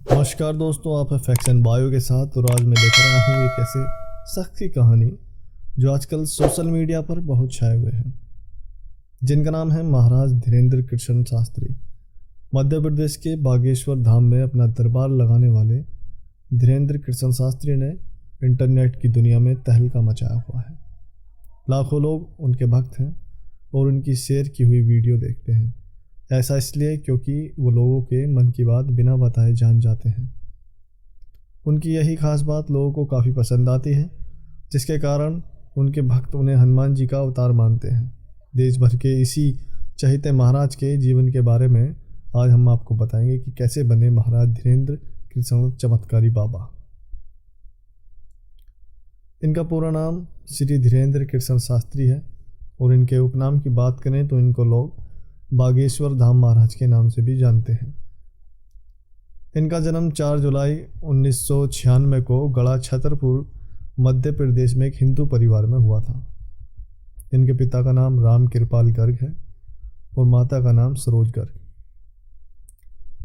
नमस्कार दोस्तों, आप है फैक्ट्स एंड बायो के साथ। और आज मैं लेकर आया हूँ एक ऐसे शख्स की कहानी जो आजकल सोशल मीडिया पर बहुत छाए हुए हैं, जिनका नाम है महाराज धीरेन्द्र कृष्ण शास्त्री। मध्य प्रदेश के बागेश्वर धाम में अपना दरबार लगाने वाले धीरेन्द्र कृष्ण शास्त्री ने इंटरनेट की दुनिया में तहलका मचाया हुआ है। लाखों लोग उनके भक्त हैं और उनकी शेयर की हुई वीडियो देखते हैं। ऐसा इसलिए क्योंकि वो लोगों के मन की बात बिना बताए जान जाते हैं। उनकी यही खास बात लोगों को काफ़ी पसंद आती है, जिसके कारण उनके भक्त उन्हें हनुमान जी का अवतार मानते हैं। देश भर के इसी चहेते महाराज के जीवन के बारे में आज हम आपको बताएंगे कि कैसे बने महाराज धीरेन्द्र कृष्ण चमत्कारी बाबा। इनका पूरा नाम श्री धीरेन्द्र कृष्ण शास्त्री है और इनके उपनाम की बात करें तो इनको लोग बागेश्वर धाम महाराज के नाम से भी जानते हैं। इनका जन्म 4 जुलाई 1996 को गढ़ा छतरपुर मध्य प्रदेश में एक हिंदू परिवार में हुआ था। इनके पिता का नाम राम कृपाल गर्ग है और माता का नाम सरोज गर्ग।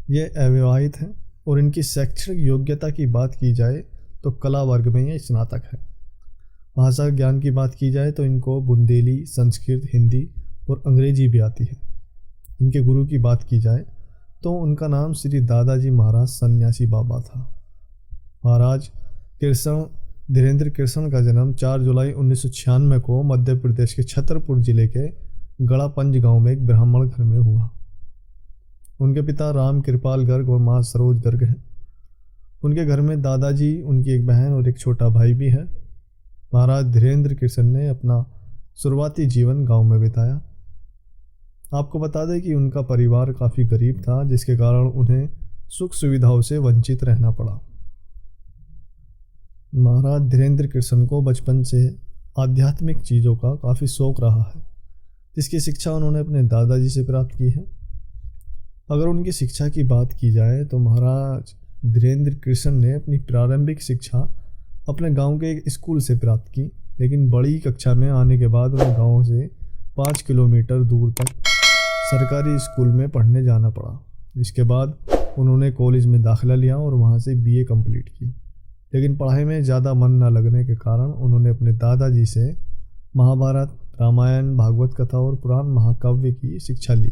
ये अविवाहित हैं और इनकी शैक्षणिक योग्यता की बात की जाए तो कला वर्ग में ये स्नातक है। भाषा ज्ञान की बात की जाए तो इनको बुंदेली, संस्कृत, हिंदी और अंग्रेजी भी आती है। इनके गुरु की बात की जाए तो उनका नाम श्री दादाजी महाराज सन्यासी बाबा था। महाराज कृष्ण धीरेन्द्र कृष्ण का जन्म 4 जुलाई 1996 को मध्य प्रदेश के छतरपुर जिले के गड़ापंज गांव में एक ब्राह्मण घर में हुआ। उनके पिता राम कृपाल गर्ग और माँ सरोज गर्ग हैं। उनके घर में दादाजी, उनकी एक बहन और एक छोटा भाई भी है। महाराज धीरेन्द्र कृष्ण ने अपना शुरुआती जीवन गांव में बिताया। आपको बता दें कि उनका परिवार काफ़ी गरीब था, जिसके कारण उन्हें सुख सुविधाओं से वंचित रहना पड़ा। महाराज धीरेन्द्र कृष्ण को बचपन से आध्यात्मिक चीज़ों का काफ़ी शौक रहा है, जिसकी शिक्षा उन्होंने अपने दादाजी से प्राप्त की है। अगर उनकी शिक्षा की बात की जाए तो महाराज धीरेन्द्र कृष्ण ने अपनी प्रारंभिक शिक्षा अपने गांव के एक स्कूल से प्राप्त की, लेकिन बड़ी कक्षा में आने के बाद उन्हें गांव से 5 किलोमीटर दूर तक सरकारी स्कूल में पढ़ने जाना पड़ा। इसके बाद उन्होंने कॉलेज में दाखिला लिया और वहाँ से बीए कंप्लीट की, लेकिन पढ़ाई में ज़्यादा मन न लगने के कारण उन्होंने अपने दादाजी से महाभारत, रामायण, भागवत कथा और पुराण महाकाव्य की शिक्षा ली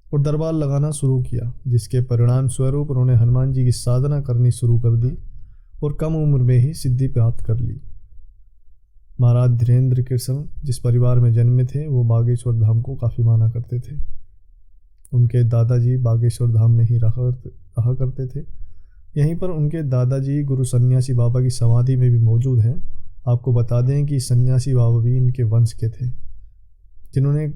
और दरबार लगाना शुरू किया, जिसके परिणाम स्वरूप उन्होंने हनुमान जी की साधना करनी शुरू कर दी और कम उम्र में ही सिद्धि प्राप्त कर ली। महाराज धीरेन्द्र कृष्ण जिस परिवार में जन्मे थे वो बागेश्वर धाम को काफ़ी माना करते थे। उनके दादाजी बागेश्वर धाम में ही रहा करते थे। यहीं पर उनके दादाजी गुरु सन्यासी बाबा की समाधि में भी मौजूद हैं। आपको बता दें कि सन्यासी बाबा भी इनके वंश के थे, जिन्होंने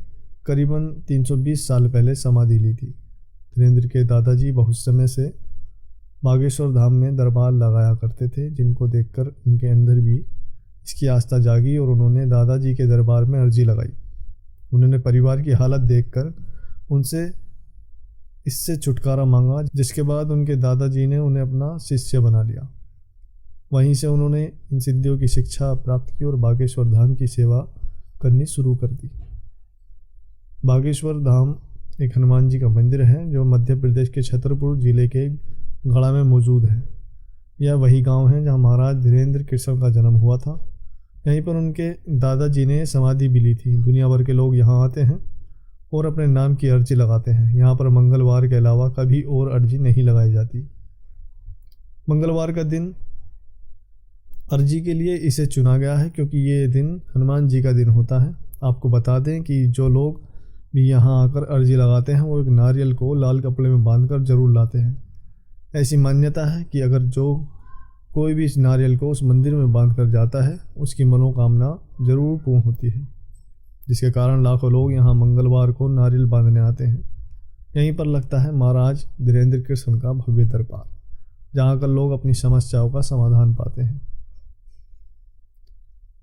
करीबन 320 साल पहले समाधि ली थी। धीरेन्द्र के दादाजी बहुत समय से बागेश्वर धाम में दरबार लगाया करते थे, जिनको देखकर उनके अंदर भी इसकी आस्था जागी और उन्होंने दादाजी के दरबार में अर्जी लगाई। उन्होंने परिवार की हालत देखकर उनसे इससे छुटकारा मांगा, जिसके बाद उनके दादाजी ने उन्हें अपना शिष्य बना लिया। वहीं से उन्होंने इन सिद्धियों की शिक्षा प्राप्त की और बागेश्वर धाम की सेवा करनी शुरू कर दी। बागेश्वर धाम एक हनुमान जी का मंदिर है जो मध्य प्रदेश के छतरपुर जिले के गढ़ा में मौजूद है। यह वही गांव है जहां महाराज धीरेन्द्र कृष्ण का जन्म हुआ था। यहीं पर उनके दादाजी ने समाधि भी ली थी। दुनिया भर के लोग यहाँ आते हैं और अपने नाम की अर्जी लगाते हैं। यहाँ पर मंगलवार के अलावा कभी और अर्जी नहीं लगाई जाती। मंगलवार का दिन अर्जी के लिए इसे चुना गया है क्योंकि ये दिन हनुमान जी का दिन होता है। आपको बता दें कि जो लोग भी यहाँ आकर अर्जी लगाते हैं वो एक नारियल को लाल कपड़े में बांधकर जरूर लाते हैं। ऐसी मान्यता है कि अगर जो कोई भी इस नारियल को उस मंदिर में बांध कर जाता है उसकी मनोकामना जरूर पूर्ण होती है, जिसके कारण लाखों लोग यहाँ मंगलवार को नारियल बांधने आते हैं। यहीं पर लगता है महाराज धीरेन्द्र कृष्ण का भव्य दरबार, जहाँ कर लोग अपनी समस्याओं का समाधान पाते हैं।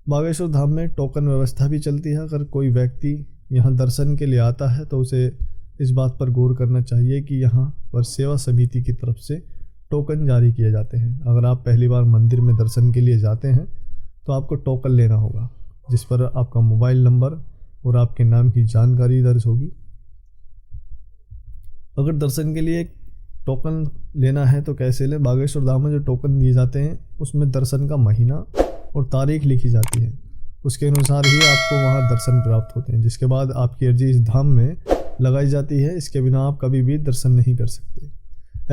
बागेश्वर धाम में टोकन व्यवस्था भी चलती है। अगर कोई व्यक्ति यहाँ दर्शन के लिए आता है तो उसे इस बात पर गौर करना चाहिए कि यहाँ पर सेवा समिति की तरफ से टोकन जारी किए जाते हैं। अगर आप पहली बार मंदिर में दर्शन के लिए जाते हैं तो आपको टोकन लेना होगा, जिस पर आपका मोबाइल नंबर और आपके नाम की जानकारी दर्ज होगी। अगर दर्शन के लिए टोकन लेना है तो कैसे लें। बागेश्वर धाम में जो टोकन दिए जाते हैं उसमें दर्शन का महीना और तारीख लिखी जाती है, उसके अनुसार ही आपको वहाँ दर्शन प्राप्त होते हैं, जिसके बाद आपकी अर्जी इस धाम में लगाई जाती है। इसके बिना आप कभी भी दर्शन नहीं कर सकते।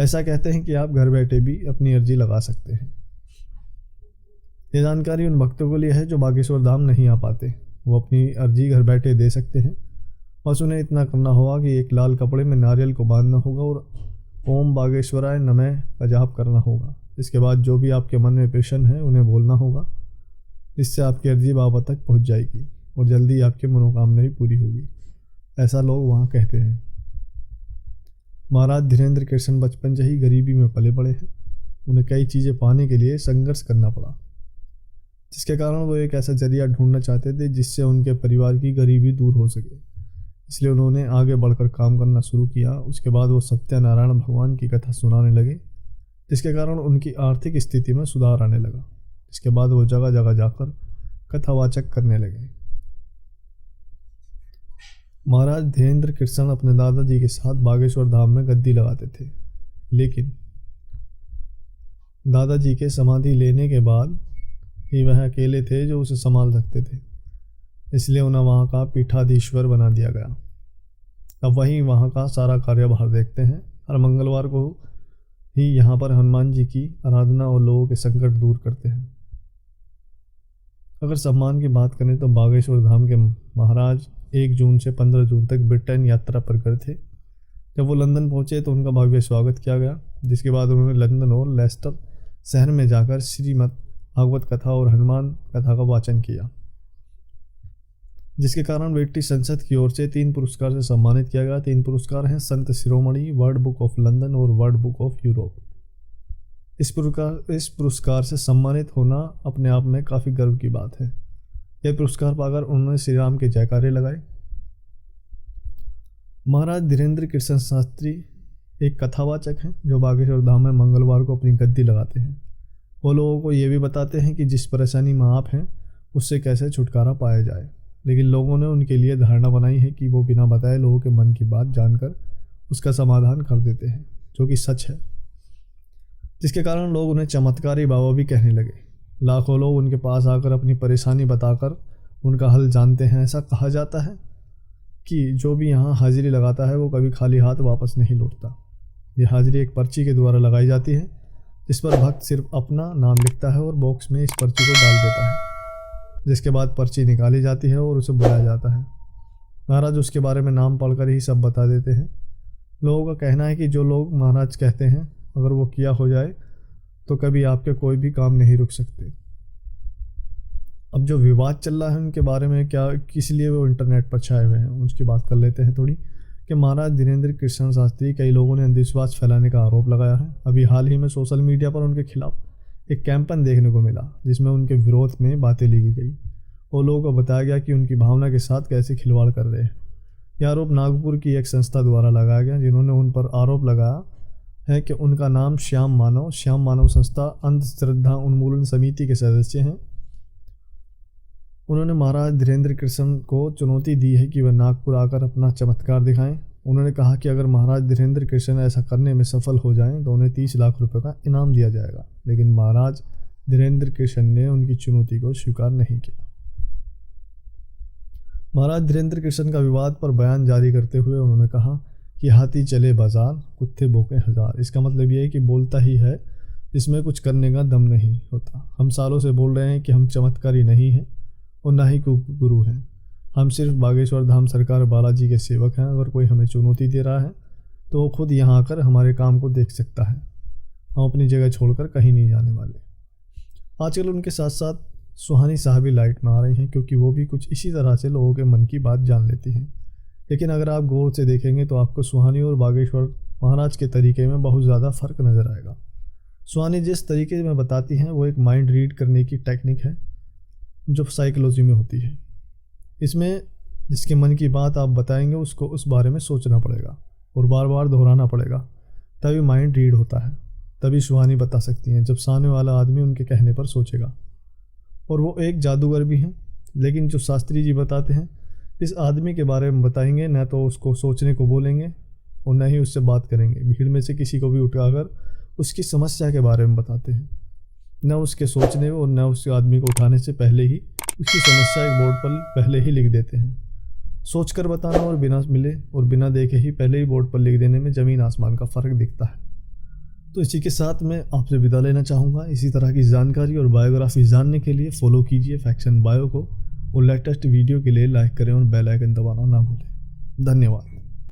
ऐसा कहते हैं कि आप घर बैठे भी अपनी अर्जी लगा सकते हैं। ये जानकारी उन भक्तों के लिए है जो बागेश्वर धाम नहीं आ पाते, वो अपनी अर्जी घर बैठे दे सकते हैं। बस उन्हें इतना करना होगा कि एक लाल कपड़े में नारियल को बांधना होगा और ओम बागेश्वराय नमः का जाप करना होगा। इसके बाद जो भी आपके मन में प्रश्न है उन्हें बोलना होगा। इससे आपकी अर्जी बाबा तक पहुंच जाएगी और जल्दी आपकी मनोकामना भी पूरी होगी, ऐसा लोग वहाँ कहते हैं। महाराज धीरेन्द्र कृष्ण बचपन से ही गरीबी में पले बड़े हैं। उन्हें कई चीज़ें पाने के लिए संघर्ष करना पड़ा, जिसके कारण वो एक ऐसा जरिया ढूंढना चाहते थे जिससे उनके परिवार की गरीबी दूर हो सके। इसलिए उन्होंने आगे बढ़कर काम करना शुरू किया। उसके बाद वो सत्यनारायण भगवान की कथा सुनाने लगे, जिसके कारण उनकी आर्थिक स्थिति में सुधार आने लगा। इसके बाद वो जगह जगह जाकर कथावाचक करने लगे। महाराज धीरेन्द्र कृष्ण अपने दादाजी के साथ बागेश्वर धाम में गद्दी लगाते थे, लेकिन दादाजी के समाधि लेने के बाद ही वह अकेले थे जो उसे संभाल सकते थे। इसलिए उन्हें वहाँ का पीठाधीश्वर बना दिया गया। अब वही वहाँ का सारा कार्यभार देखते हैं। हर मंगलवार को ही यहाँ पर हनुमान जी की आराधना और लोगों के संकट दूर करते हैं। अगर सम्मान की बात करें तो बागेश्वर धाम के महाराज 1 जून से 15 जून तक ब्रिटेन यात्रा पर गए थे। जब वो लंदन पहुँचे तो उनका भव्य स्वागत किया गया, जिसके बाद उन्होंने लंदन और लेस्टर शहर में जाकर श्रीमद् भागवत कथा और हनुमान कथा का वाचन किया, जिसके कारण ब्रिटिश संसद की ओर से 3 पुरस्कार से सम्मानित किया गया। 3 पुरस्कार हैं Sant Shiromani, world book of London और वर्ल्ड बुक ऑफ यूरोप। इस पुरस्कार से सम्मानित होना अपने आप में काफ़ी गर्व की बात है। यह पुरस्कार पाकर उन्होंने श्री राम के जयकारे लगाए। महाराज धीरेन्द्र कृष्ण शास्त्री एक कथावाचक हैं जो बागेश्वर धाम में मंगलवार को अपनी गद्दी लगाते हैं। वो लोगों को ये भी बताते हैं कि जिस परेशानी में आप हैं उससे कैसे छुटकारा पाया जाए, लेकिन लोगों ने उनके लिए धारणा बनाई है कि वो बिना बताए लोगों के मन की बात जानकर उसका समाधान कर देते हैं, जो कि सच है, जिसके कारण लोग उन्हें चमत्कारी बाबा भी कहने लगे। लाखों लोग उनके पास आकर अपनी परेशानी बताकर उनका हल जानते हैं। ऐसा कहा जाता है कि जो भी यहाँ हाजिरी लगाता है वो कभी खाली हाथ वापस नहीं लौटता। ये हाजिरी एक पर्ची के द्वारा लगाई जाती है, जिस पर भक्त सिर्फ अपना नाम लिखता है और बॉक्स में इस पर्ची को डाल देता है, जिसके बाद पर्ची निकाली जाती है और उसे बुलाया जाता है। महाराज उसके बारे में नाम पढ़कर ही सब बता देते हैं। लोगों का कहना है कि जो लोग महाराज कहते हैं अगर वो किया हो जाए तो कभी आपके कोई भी काम नहीं रुक सकते। अब जो विवाद चल रहा है उनके बारे में क्या किस लिए वो इंटरनेट पर छाए हुए हैं उसकी बात कर लेते हैं थोड़ी, कि महाराज धीरेन्द्र कृष्ण शास्त्री कई लोगों ने अंधविश्वास फैलाने का आरोप लगाया है। अभी हाल ही में सोशल मीडिया पर उनके खिलाफ एक कैंपेन देखने को मिला, जिसमें उनके विरोध में बातें लिखी गई और लोगों को बताया गया कि उनकी भावना के साथ कैसे खिलवाड़ कर रहे हैं। यह आरोप नागपुर की एक संस्था द्वारा लगाया गया, जिन्होंने उन पर आरोप लगाया है कि उनका नाम श्याम मानव संस्था अंधश्रद्धा उन्मूलन समिति के सदस्य हैं। उन्होंने महाराज धीरेन्द्र कृष्ण को चुनौती दी है कि वह नागपुर आकर अपना चमत्कार दिखाएं। उन्होंने कहा कि अगर महाराज धीरेन्द्र कृष्ण ऐसा करने में सफल हो जाएं तो उन्हें 30 लाख रुपए का इनाम दिया जाएगा, लेकिन महाराज धीरेन्द्र कृष्ण ने उनकी चुनौती को स्वीकार नहीं किया। महाराज धीरेन्द्र कृष्ण का विवाद पर बयान जारी करते हुए उन्होंने कहा कि हाथी चले बाजार, कुत्ते भौंके हजार। इसका मतलब ये है कि बोलता ही है, इसमें कुछ करने का दम नहीं होता। हम सालों से बोल रहे हैं कि हम चमत्कारी नहीं हैं और ना ही गुरु हैं, हम सिर्फ बागेश्वर धाम सरकार बालाजी के सेवक हैं। अगर कोई हमें चुनौती दे रहा है तो वो खुद यहाँ आकर हमारे काम को देख सकता है, हम अपनी जगह छोड़कर कहीं नहीं जाने वाले। आजकल उनके साथ साथ सुहानी साहब भी लाइट में आ रही हैं, क्योंकि वो भी कुछ इसी तरह से लोगों के मन की बात जान लेती हैं। लेकिन अगर आप गौर से देखेंगे तो आपको सुहानी और बागेश्वर महाराज के तरीके में बहुत ज़्यादा फ़र्क नज़र आएगा। सुहानी जिस तरीके में बताती हैं वो एक माइंड रीड करने की टेक्निक है जो साइकोलॉजी में होती है। इसमें जिसके मन की बात आप बताएंगे उसको उस बारे में सोचना पड़ेगा और बार बार दोहराना पड़ेगा, तभी माइंड रीड होता है। तभी सुहानी बता सकती हैं जब सामने वाला आदमी उनके कहने पर सोचेगा। और वो एक जादूगर भी हैं, लेकिन जो शास्त्री जी बताते हैं इस आदमी के बारे में बताएंगे, न तो उसको सोचने को बोलेंगे और न ही उससे बात करेंगे। भीड़ में से किसी को भी उठाकर उसकी समस्या के बारे में बताते हैं, न उसके सोचने और न उस आदमी को उठाने से पहले ही उसकी समस्या एक बोर्ड पर पहले ही लिख देते हैं। सोचकर बताना और बिना मिले और बिना देखे ही पहले ही बोर्ड पर लिख देने में ज़मीन आसमान का फ़र्क दिखता है। तो इसी के साथ मैं आपसे विदा लेना चाहूँगा। इसी तरह की जानकारी और बायोग्राफी जानने के लिए फॉलो कीजिए फैक्ट्स एंड बायो को, और लेटेस्ट वीडियो के लिए लाइक करें और बेल आइकन दबाना ना भूलें। धन्यवाद।